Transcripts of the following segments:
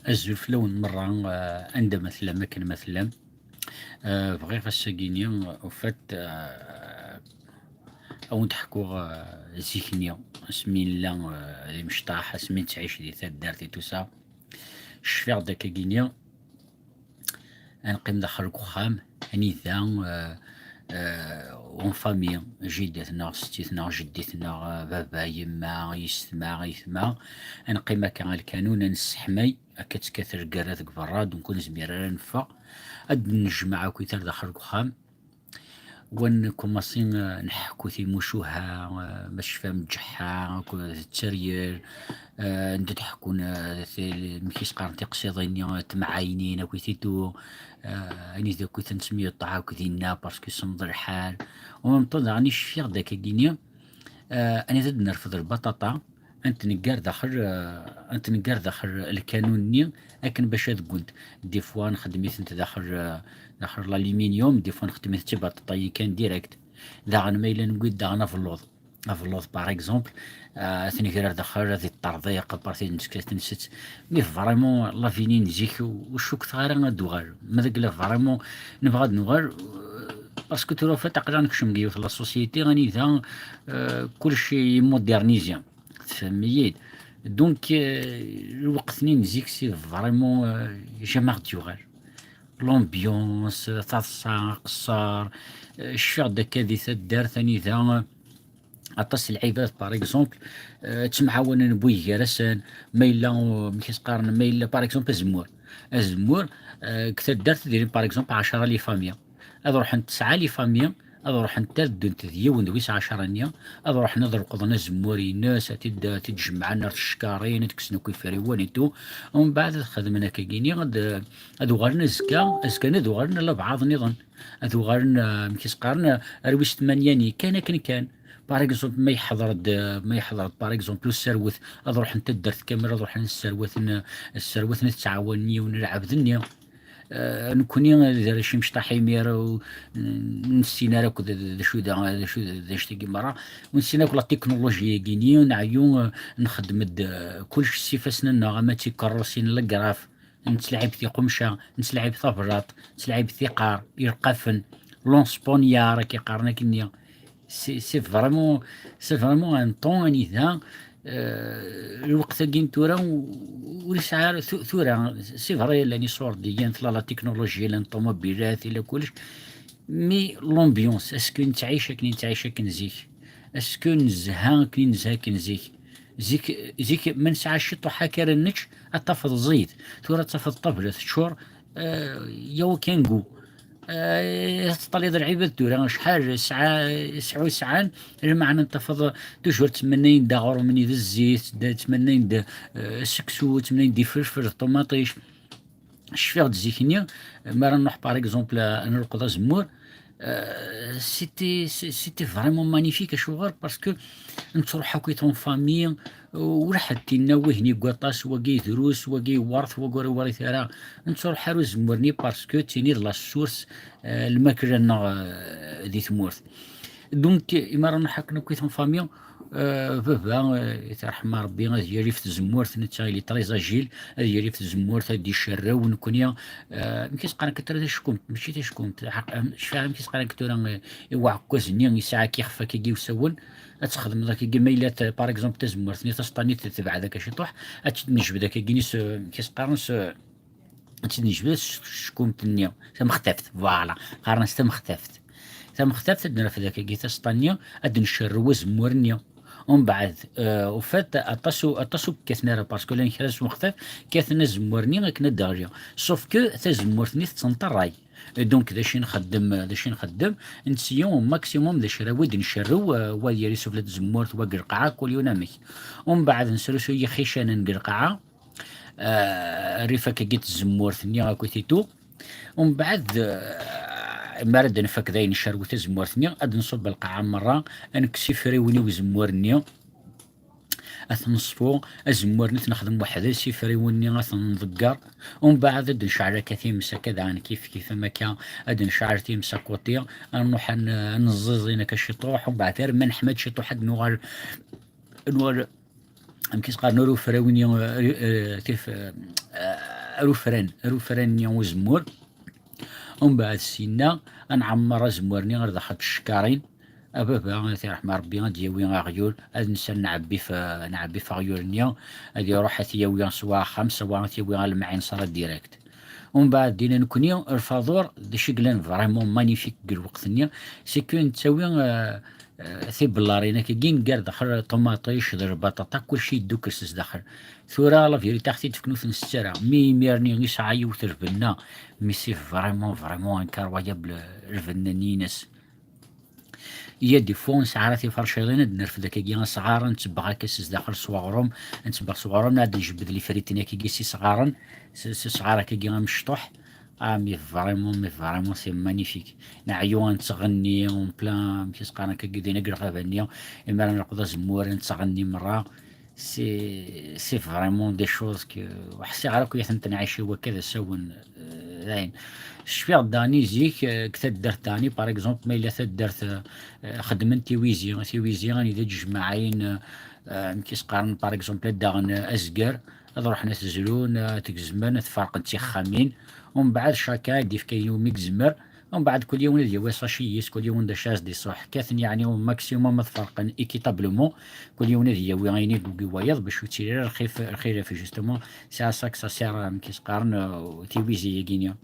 الزلف لون مرة عندما مثلا مكان مثلا بغيت الساقينيا وفات أو نضحكو زيكنيا سمين لا اللي مشطاح سمين تعيش دي ثاد دارتي توسا الشفيع داك كينيا نقيم داخل الكخام انيثا اون فامي جدتنا ستيتنا جدتنا بابا يما يستما يثما نقيم هكا الكانون نسحمي هكا تكاثر كرات براد ونكون زميرة نفا اد نجمع كويتر داخل الكخام ونكوماسي نحكو تيموشوها باش فهم جحا التريال نضحكون مكيس قارن تقصيضيني تمعاينين كويتيتو اني ذا كنت نسميه الطعام كذينا باسكو صمد الحال ومن طول راني شفيغ داك كينيا انا زاد نرفض البطاطا انت نقار داخل الكانوني لكن باش تقولت دي فوا نخدميت انت داخل الالومنيوم دي فوا نخدميت تي بطاطا كان ديريكت داغن ميلا نقول داغنا في اللوظ باغ اكزومبل ثاني غير داخل هذه الترضيق بارتي نسكت نسيت مي فريمون لا فيني نجيك وشوك ثغار دوغال ماذاك لا فريمون نبغى نوغال باسكو ترى تقرا نكشم في لا سوسيتي غادي ذا كلشي مودرنيزيان تفهميت دونك الوقت ني نزيك سي فريمون جامار ديوغال لومبيونس تصا قصار الشفيع داك هذي تدار ثاني ذا اطاس العباد باغ اكزومبل تسمعاون نبوي جرسان مايلا مكيس قارن مايلا باغ اكزومبل الزمور كثر دارت ديري باغ اكزومبل 10 لي فاميا اروح 9 لي فاميا اروح نتردد نديا وندويس 10 نيا اروح نضرب قضنا زموري ناس تتجمعنا الشكارين تكسنو كيفريوان تو ومن بعد خدمنا كاكيني هادو غارنا زكا ندو غارنا لبعض نظن هادو غارنا مكيس قارن رويس 8 كان باغ اكزومبل ما يحضر باغ اكزومبل السروث اروح نتدرت كامل اروح السروث نتعاوني ونلعب ذنيا نكوني داير شي مشطاحي ميرا ونسينا راك شو شتي مرة ونسينا لا التكنولوجيا كيني نعيو نخدم كلشي سيفاسنا غا ما تيكروسين الكراف نتلعب في قمشة نتلعب في طبرات نتلعب في قار يرقفن لونسبونيا راه كيقارنا كنيا سي فريمون ان طون اني ذا الوقت كين تورا وليس عارف ثورا سي فري لاني صور ديال لا تكنولوجيا الطوموبيلات الى كلش مي لومبيونس اسكو نتعيش كي نتعيش كنزيك اسكو نزها كي نزها كنزيك زيك من ساعه شطو حكر النتش اتفض زيد ثورا تفض طبله شهور يو كانغو تطلي ذا العباد دورا شحال ساعة ساعات المعنى نتفض توجور تمنين دا غور مني ذا الزيت تمنين دا سكسو تمنين دي فلفل طوماطيش الشفيغ دزيكنيا ما راه نروح باغ اكزومبل نرقد زمور سيتي فريمون مانيفيك اشوغار باسكو نتروح هاكيتون فامي ورحت نوهني قطاس وكي دروس وكي ورث وكوري ورث راه نتروح حارو زمورني باسكو تيني لا سورس الماكله دي تمورث دونك إما رانا حكنا كيتون فامي بابا يترحم ربي غادي يالي في الزمورت نتا اللي تريزاجيل غادي يالي في الزمورت غادي يشراو نكونيا مكيس قرا كتر شكون ماشي تا شكون شفاهم مكيس قرا كتر يوعكوز ني ساعه كيخفى كيجي وسول تخدم ذاك ميلات باغ اكزومبل تزمورت ني تسطاني تتبع ذاك شي طوح تنجب ذاك كينيس مكيس قارنس تنجب شكون تنيا مختفت فوالا قارنس مختفت ثم اختفت دنا في ذاك كيتا سطانيا اد نشروز مورنيا ومن بعد وفات اطاسو كثنا باسكو لان خلاص مختف كثنا زمورني كنا داريا سوف كو تزمورني تنطراي دونك داش نخدم نسيون ماكسيموم داش راود نشرو وديالي سفلت زمورت وقرقعه كل يوم ومن بعد نسرو شويه خيشان نقرقعه ريفا كيت زمورت نيا كوتيتو ومن بعد مرد نفك ذاين الشروت زمورتني اد نصب القاعة مرة انكسي فريوني وزمورني اثنصفو ازمورني تنخدم وحده سي فريوني اثنضقر ومن بعد اد نشعر كثيمسا كذا انا كيف ما كان اد نشعر تيمسا كوطيا نروح نززينا كشطوح ومن بعد ما نحمد شطوح حد نوغال يمكن قال نورو فريوني كيف روفران نيا وزمور. ومن بعد سينا نعمر زمورني غير داخل الشكارين. أبابا الله يرحم ربي غادي ياوي غيول هاد نسال نعبي في غيول نيا غادي يروح ياوي سوا خمسة سوا ياوي غا المعين صار ديريكت. ومن بعد دينا نكوني الفازور دشي كلان فريمون مانيفيك الوقت نيا سي كو نتساوي ثي بلارينا كي نقار داخل طوماطي شجر بطاطا كلشي يدو كرسس داخل ثورا لا فيريتي تحتي تفكنو في السرع ميرني غي ساعة وتربنا مي سي فريمون انكرويابل الفنانينس. هي دي فون ساعات فرشيلين نرفد كي صغار نتبغى كيس داخل صغارهم نتبغى صغارهم ناد نجبد لي فريتنا كي سي صغارن سي صغار كي مشطوح. مي فريمون سي مانيفيك نعيو نتغني اون بلان كيس قانا كي دينا غرفانيا اما نرقد زمور نتغني مره سي فريمون دي شوز كي وحسي على كي نعيش وكذا سون زين شفيغ داني زيك كثر درت داني باغ اكزومبل ما الا درت خدمن تيويزي غادي تجمعين كيس قارن باغ اكزومبل داغن ازكر نروح نسجلون تكزمن تفرق تيخامين ومن بعد شاكا يديف كيوم يكزمر ومن بعد كل يوم ندير وصاشيس كل يوم دشاز دي صح كاثن يعني ماكسيموم تفرقن ايكيتابلومون كل يوم ندير ويني ويض باش تيري الخير في جوستومون سا ساك سا سير كيس قارن تيويزي يكينيا.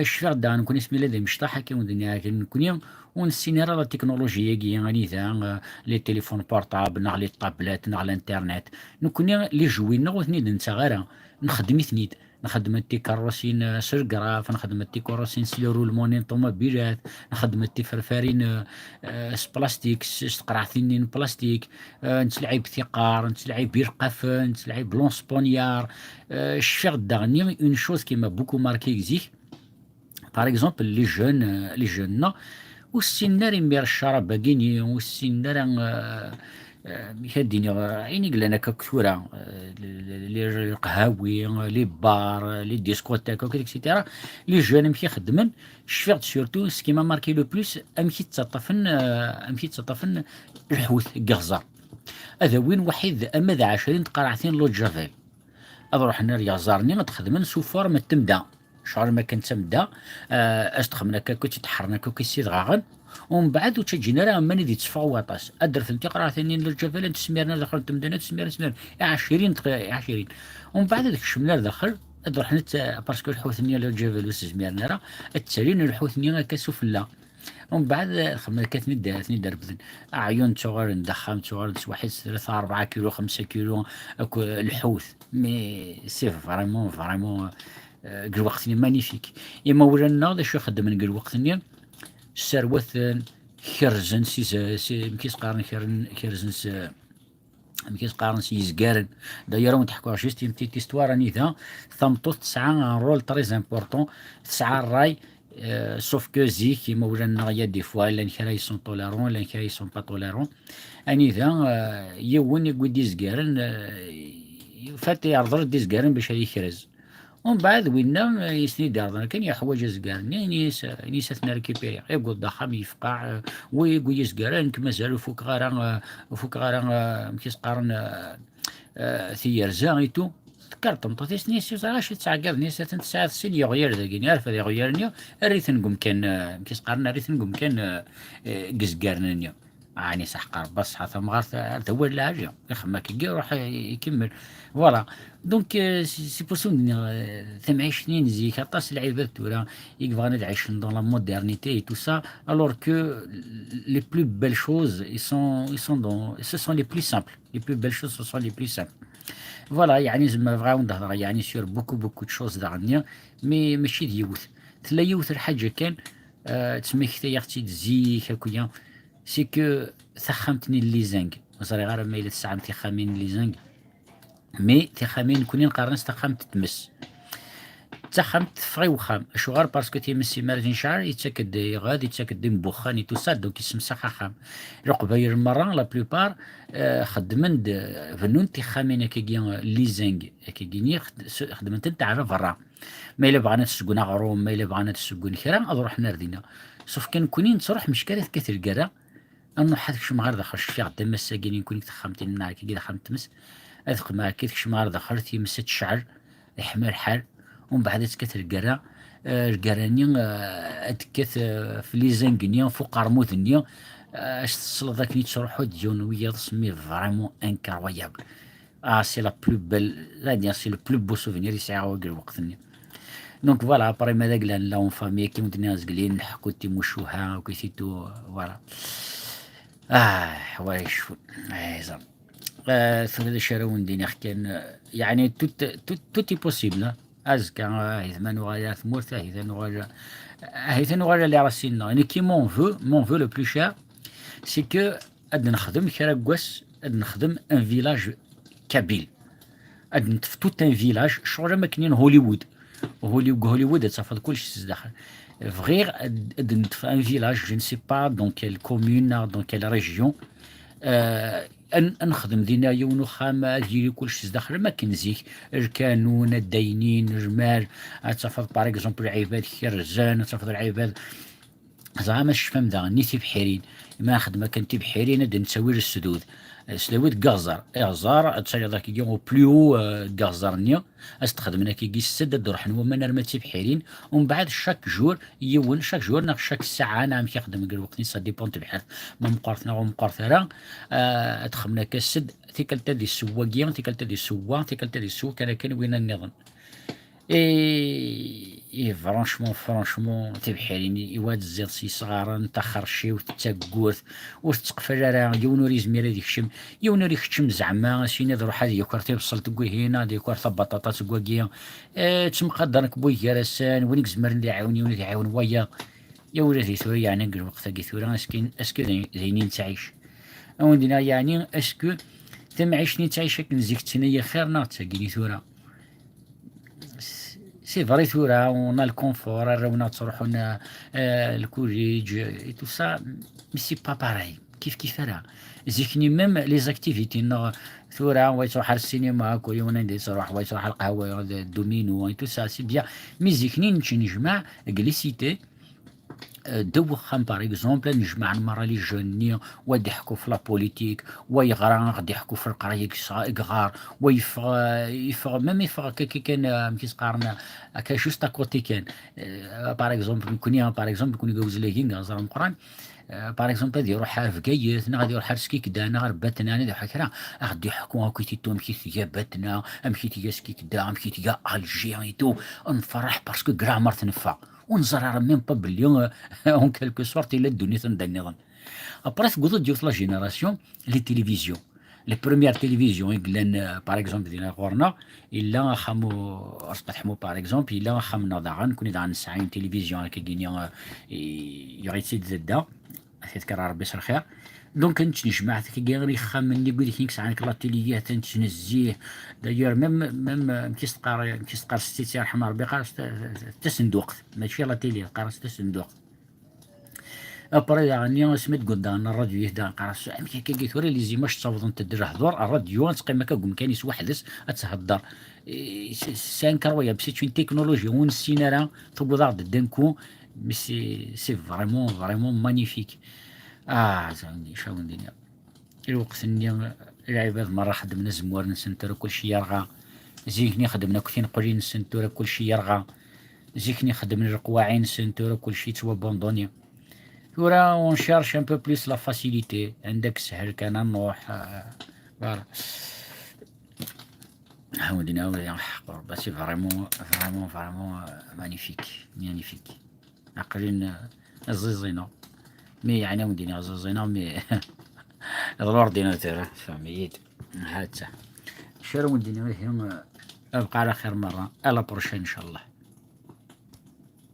شفيغ دان نكون اسمي لدي مشطاحة كي ودنيا كنكونيا ونسينيرا لا تكنولوجيا كي يعني ذا لي تليفون بورطابل نغ لي طابلات نغ الانترنت نكونيا لي جوينا وثنيد نتا غير نخدم ثنيد نخدم تي كروسين سرقراف نخدم تي كروسين سيرو المونين طوموبيلات نخدم تي فرفارين بلاستيك استقرعثين بلاستيك نتلعب ثقار نتلعب بيرقف نتلعب بلونسبونيار شفيغ داغني اون شوز كي ما بوكو ماركي زيك باغ اكزومبل لي جون والسيناري مير الشراب باقيني والسيناري هاديني عيني قلنا كثورة لي القهاوي لي بار لي ديسكوتيك وكذا اكسيتيرا لي جون مشي خدمن شفيغ سورتو سكيما ماركي لو بلوس امشي تطفن الحوت قغزة هذا وين وحيد اما ذا 20 تقرعتين لو جافيل اروح نريا زارني نتخدمن سو فورم التمدا شعر ما كنت تمدا استخدمنا كنت تحرنا كي سيد غاغن ومن بعد وتجينا راه ماني دي تفاوطاس ادرت انت قرا ثاني للجبل انت سميرنا دخل تمدنا تسمير 20 20 ومن بعد داك الشمله دخل نروح نت باسكو الحوت نيا للجبل وسميرنا راه التسالين الحوت نيا كسفلا ومن بعد خمنا كاتني دربذن عيون صغار ندخم صغار واحد 3 4 كيلو 5 كيلو الحوت مي سي فريمون قل وقتني مانيفيك اما ولانا دا شو خدمن قل وقتني السروث خرزن سي مكيس قارن خرزن مكيس قارن سي يزقارن دايرا نتحكوا جوست يمتي تيستوار راني ذا ثمطوط 9 رول تري امبورطون 9 الراي سوف كو زيك كيما ولانا يا دي فوا لان كرا يسون طوليرون لان كرا يسون با طوليرون اني ذا يون يقول ديزقارن فاتي يرضر ديزقارن باش يخرز ومن بعد وينا يسني دارنا كان يحوج زقارني نيس ريكيبيري يقول ضخم يفقع ويقول يزقارن كما زالوا فوق غاران مكيس قارن ثيرزا ايتو ذكرت مطيس نيس راش تعقر نيس تسعة سن يغير ذاك عارف يغيرني ريت نقوم كان مكيس قارن ريت نقوم كان قزقارني يعني سحقر بس حتى مغارث هو الحاجه يخما كي يروح يكمل فوالا دونك سي بوسون ثم سنين زي كاطاس العباد ولا يبغى نعيش dans la modernité et tout ça alors que les plus belles choses ils sont dans ce sont les plus simples les plus belles choses ce sont les plus simples فوالا يعني زعما بغاو نهضر يعني سير بوكو دو شوز داغنيا مي ماشي ديوث تلا يوث الحاجه كان تسميك حتى يا اختي تزيك هكايا سي كو ثخمتني الليزانج وصاري غير ما إلا تسعة تخامين الليزانج مي تخامين كوني نقارن تخمت تمس تخمت فري وخام شو غير باسكو تيمسي مارجين شعر يتاكد غادي يتاكد مبخاني تو سا دونك يسمسا خام رقباير المرة لا بلوبار خدمن فنون تخامين كيجي الليزانج كيجيني خدمن تاع فرا ما إلا بغانا تسقون غروم ما إلا بغانا تسقون كرا اروح نردينا سوف كان كونين تروح مشكلة كثير كرا انه حدك شو مغار دخل شفيع دم الساقين كونك تخمتين معاك كي دخلت تمس اذق معاك كيف شو مغار دخلت يمست الشعر يحمى الحال ومن بعد تكات القرا القراني تكات في لي زانكنيا فوق رموذنيا اش تصل ذاك نيت تروحو تجون ويا تسمي فريمون انكرويابل. سي لا بلو بل لا دير سي لو بلو بو سوفينير يسعى وقت الوقت. دونك فوالا ابري ماذاك لا اون فامي كي ودنا زقلين نحكو تيموشوها وكيسيتو فوالا. حوايج زعما ثلاثة شراون دينا كان يعني توتي بوسيبل ازكا هيثما نغايا ثمورثا هيثا نغايا اللي راسينا يعني كي مون فو لو بلو شير سي كو اد نخدم كرا كواس اد نخدم ان فيلاج كابيل اد نتف توت ان فيلاج شغل ما كاينين هوليوود تصافى كلشي تزدخل فغير اد نتف ان فيلاج جو نسي با دون كيل كومون دون كيل ريجيون نخدم دينا يونو خام ديري كلشي تزدخل ما كنزيك الكانون الداينين الجمال تصافى باغ اكزومبل العباد كيرزان تصافى العباد زعما شفام دا نيتي بحيرين ما خدمه كنتي بحيرين اد نساوي السدود سلاويت كازار غزار تسالي ذاك يوم بلو كازارنيا استخدمنا كي السد نروح نوا من رماتي بحيرين ومن بعد شاك جور يون شاك جور ناخ شاك ساعه نعم كيخدم الوقت سا ديبونت بحال ما مقارثنا ومقارثه ادخلنا كالسد تيكلتا دي السواقيان تيكلتا دي السوا تيكلتا دي السوا كان وين النظام فرانشمون تبحاليني إواد الزيرسي صغارا تخرشي وتتاكوث وتتقفل راه يونوري زميرا ديكشم يونوري خشم زعما سيني روح هذه يكور تيبصل تقوي هنا ديكور بطاطا تقوي تمقدرك بوي كراسان وينك زمر اللي يعاوني وين يعاون ويا يا ولادي ثورا يعني نقول وقتها كي ثورا اسكو زينين تعيش او دينا يعني اسكو تمعيشني تعيش كنزيك تنيا خير ناطا ثورا سي فري ثورا ونا الكونفور راونا تروحونا الكوليج اي تو سا مي سي با باراي كيف راه زيكني ميم لي زاكتيفيتي ثورا واي تروح السينما كل يوم ندير تروح واي تروح القهوه الدومينو اي تو سا سي بيان مي زيكني نجمع كليسيتي دوخان باغ اكزومبل نجمع المرا لي جوني ويضحكوا في لا بوليتيك ويغرا غادي يحكوا في القرايه كغار ويفغ ميم يفغ كي كان كيتقارن هكا جوست اكوتي كان باغ اكزومبل كوني جوز ليكين زرا القران باغ اكزومبل غادي يروح في كايث غادي يروح سكيك دانا غير باتنا انا حكرا غادي يحكوا هاكي تيتو مشيت يا باتنا مشيت يا سكيك دا مشيت يا الجيري تو نفرح باسكو غرامر تنفع ونزرع ميم با بلي اون كالكو سورت الى الدنيا تندنيضن ابري تقول ديوت لا جينيراسيون لي تيليفزيون لي بروميير تيليفزيون يقلن باغ اكزومبل دينا غورنا الا خامو رسبتحمو باغ اكزومبل الا خامنا داغن كوني داغن ساعين تيليفزيون هكا كينيا يغيتسيد زدا تذكر ربي يسر خير دونك نجمع كي غير يخمني يقول لك نكس عنك لا تيليفزيون تنزيه داير ميم كيستقار ستي يرحم ربي قال تسندوق ماشي لا تيلي قال تسندوق ابري يعني سميت قدام الراديو يهدى قراص كي كيثوري لي زيماش تصاوض تدير حضور الراديو تقيم هكا كان يسوحدس تهضر سانكرويا بسيت اون تكنولوجي ونسينا راه تقدر دنكو مي سي فريمون مانيفيك زعما شاون الدنيا الوقت اللي العباد مرة خدمنا زموار نسنتر كلشي يرغى زيكني خدمنا كثير قليل نسنتر كلشي يرغى زيكني خدمنا القواعين نسنتر كلشي توا بوندونيا ثورا اون شارش ان بو بليس لا فاسيليتي عندك سهل كان نروح فوالا هاودينا حق بس فريمون مانيفيك عقلين الزيزينو مي يعني ودينا زوزينا مي الاورديناتور فهميت هاتا شرو ودينا ابقى على خير مره على بروشين ان شاء الله.